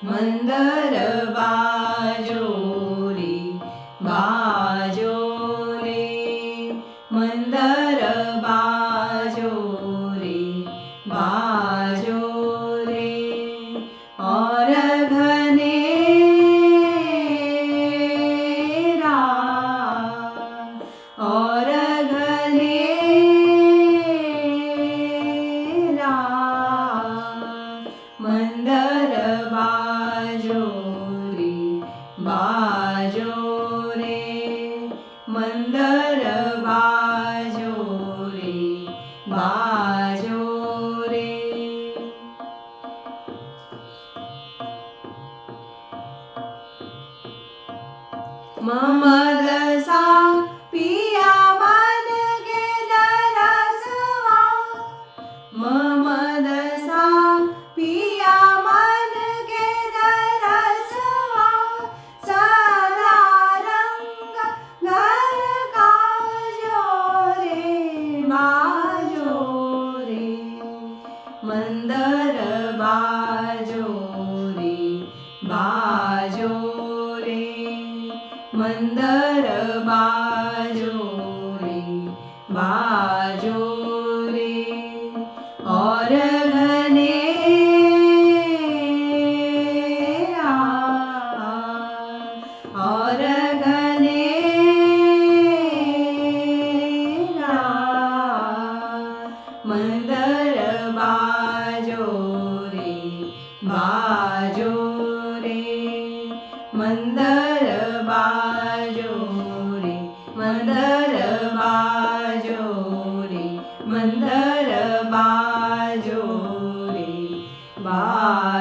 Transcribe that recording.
મંદર બાજો રે બાજો રે મંદર બાજો રે બાજો રે और घने और घने મંદર બાજો રે બાજો રે મંદર બાજો રે બાજો રે મમદસા પિયા મન કે દરસવા મમદસા પિયા મન કે દરસવા સદા રંગ ઘર કાજો રે બાજો રે મંદર બાજો રે બાજો રે મંદર બાજો રે બાજો રે और घने और घने મંદર બાજો રે બાજો રે મંદર બાજો રે મંદર બાજો રે મંદર બાજો રે બા